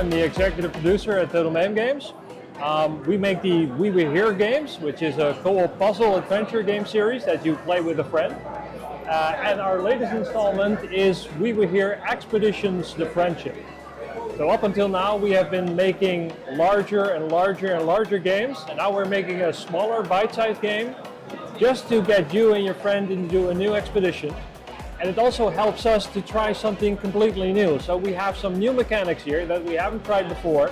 I'm the executive producer at Total Mayhem Games. We make the We Were Here games, which is a co-op puzzle adventure game series that you play with a friend. And our latest installment is We Were Here Expeditions: The Friendship. So up until now we have been making larger and larger and larger games, and now we're making a smaller bite-sized game just to get you and your friend into a new expedition. And it also helps us to try something completely new. So we have some new mechanics here that we haven't tried before,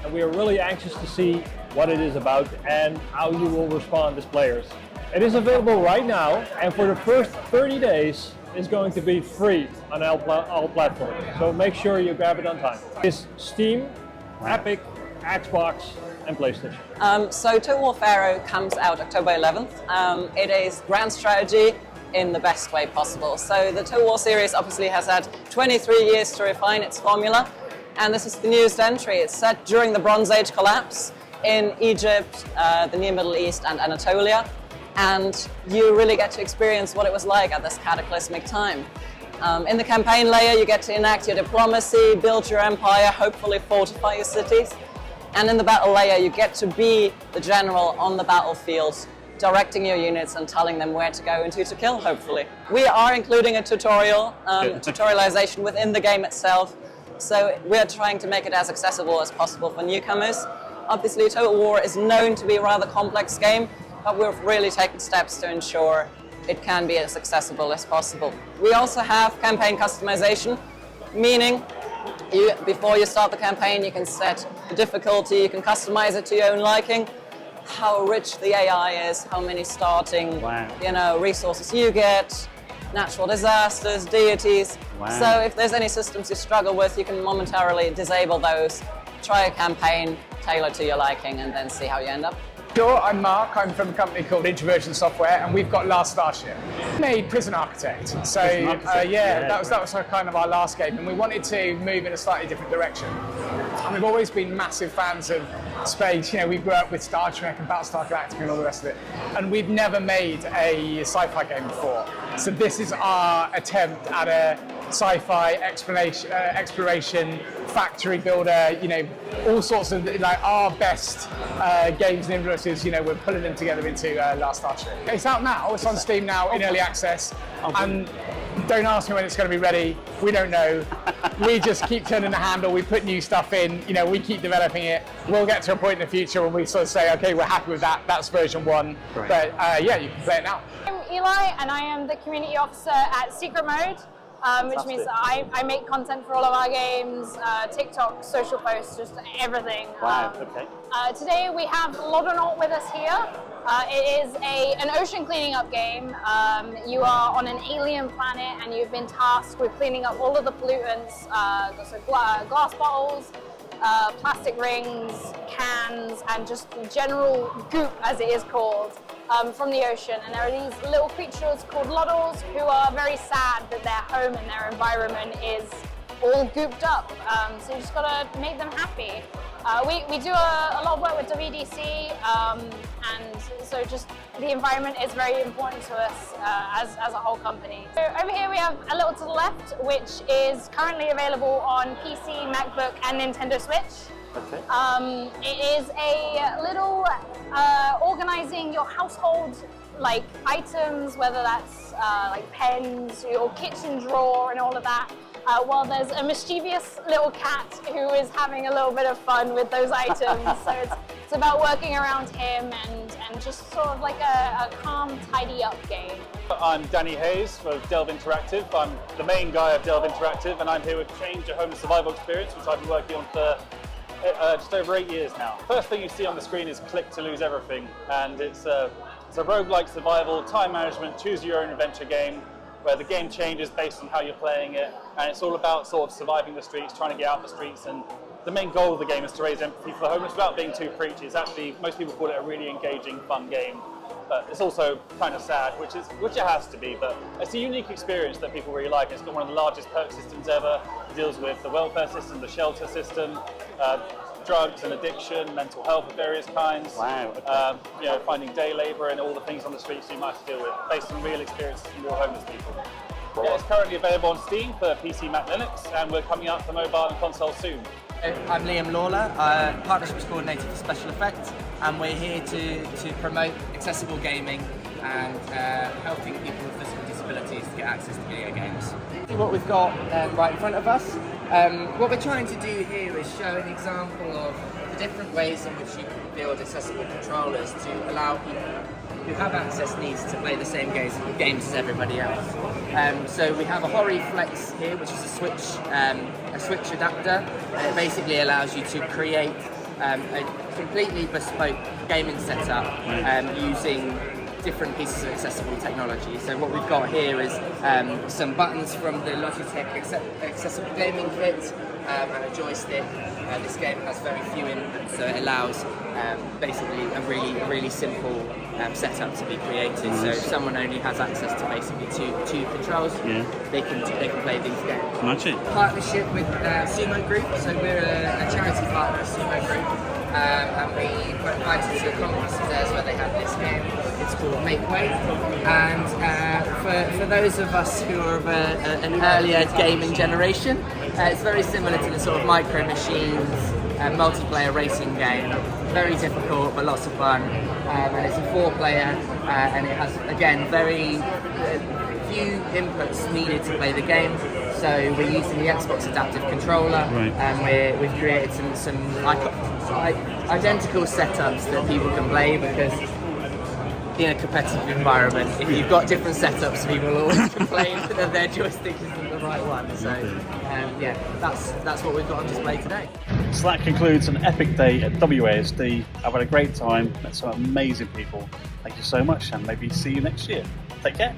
and we are really anxious to see what it is about and how you will respond as players. It is available right now, and for the first 30 days is going to be free on all platforms. So make sure you grab it on time. It's Steam, Epic, Xbox, and PlayStation. So Total War Pharaoh comes out October 11th. It is grand strategy in the best way possible. So the Total War series obviously has had 23 years to refine its formula, and this is the newest entry. It's set during the Bronze Age collapse in Egypt, the Near Middle East, and Anatolia. And you really get to experience what it was like at this cataclysmic time. In the campaign layer, you get to enact your diplomacy, build your empire, hopefully fortify your cities. And in the battle layer, you get to be the general on the battlefield, directing your units and telling them where to go and who to kill, hopefully. We are including a tutorial, tutorialization within the game itself. So we're trying to make it as accessible as possible for newcomers. Obviously, Total War is known to be a rather complex game, but we've really taken steps to ensure it can be as accessible as possible. We also have campaign customization, meaning before you start the campaign, you can set the difficulty, you can customize it to your own liking, how rich the AI is, how many starting resources you get, natural disasters, deities. Wow. So if there's any systems you struggle with, you can momentarily disable those, try a campaign, tailor to your liking, and then see how you end up. Sure, I'm Mark. I'm from a company called Introversion Software, and we've got Last Starship. We made Prison Architect. So that was kind of our last game, and we wanted to move in a slightly different direction. And we've always been massive fans of space. You know, we grew up with Star Trek and Battlestar Galactica and all the rest of it. And we've never made a sci-fi game before. So this is our attempt at a sci-fi exploration, factory builder, all sorts of our best games and influences, we're pulling them together into Last Starship. It's out now, it's on Steam now in early access, and don't ask me when it's going to be ready, we don't know. We just keep turning the handle, we put new stuff in, we keep developing it. We'll get to a point in the future when we sort of say, okay, we're happy with that, that's version 1. Great. But you can play it now. I'm Eli, and I am the community officer at Secret Mode. Which means that I make content for all of our games, TikTok, social posts, just everything. Wow, okay. Today we have Lodonaut with us here. It is an ocean cleaning up game. You are on an alien planet and you've been tasked with cleaning up all of the pollutants, so glass bottles, plastic rings, cans, and just general goop, as it is called, from the ocean. And there are these little creatures called Loddles who are very sad that their home and their environment is all gooped up. So you just gotta make them happy. We do a lot of work with WDC, and so just the environment is very important to us as a whole company. So over here we have a little to the left, which is currently available on PC, MacBook, and Nintendo Switch. Okay. It is a little organizing your household items, whether that's like pens, your kitchen drawer, and all of that. While there's a mischievous little cat who is having a little bit of fun with those items. So it's about working around him and just sort of like a calm, tidy up game. I'm Danny Hayes for Delve Interactive. I'm the main guy of Delve Interactive, and I'm here with Change, a home survival experience, which I've been working on for just over 8 years now. First thing you see on the screen is Click to Lose Everything, and it's a roguelike survival, time management, choose your own adventure game, where the game changes based on how you're playing it, and it's all about sort of surviving the streets, trying to get out the streets, and the main goal of the game is to raise empathy for the homeless without being too preachy. It's actually, most people call it a really engaging, fun game, but it's also kind of sad, which it has to be, but it's a unique experience that people really like. It's got one of the largest perk systems ever. It deals with the welfare system, the shelter system, drugs and addiction, mental health of various kinds. Wow. Okay. Finding day labour and all the things on the streets you might have to deal with, based on real experiences from real homeless people. Yeah, it's currently available on Steam for PC, Mac, Linux, and we're coming out for mobile and console soon. I'm Liam Lawler, Partnerships Coordinator for Special Effects, and we're here to promote accessible gaming and helping people with physical disabilities to get access to video games. What we've got right in front of us, what we're trying to do here is show an example of the different ways in which you can build accessible controllers to allow people who have access needs to play the same games as everybody else. So we have a Hori Flex here, which is a switch adapter, and it basically allows you to create a completely bespoke gaming setup using different pieces of accessible technology. So what we've got here is some buttons from the Logitech accessible gaming kit and a joystick. This game has very few inputs, so it allows basically a really simple setup to be created. So if someone only has access to basically two controls, they can play these games. Magic. Partnership with Sumo Group, so we're a charity partner of Sumo Group, and we were invited to a conference of theirs where they had this game. It's called Make Way, and for those of us who are of an earlier gaming generation, it's very similar to the sort of Micro Machines multiplayer racing game. Very difficult but lots of fun, and it's a 4-player, and it has again very few inputs needed to play the game. So we're using the Xbox adaptive controller, and we've created some identical setups that people can play, because in a competitive environment, if you've got different setups, people will always complain that their joystick isn't the right one. So yeah, that's what we've got on display today. So that concludes an epic day at WASD. I've had a great time, met some amazing people. Thank you so much, and maybe see you next year. Take care.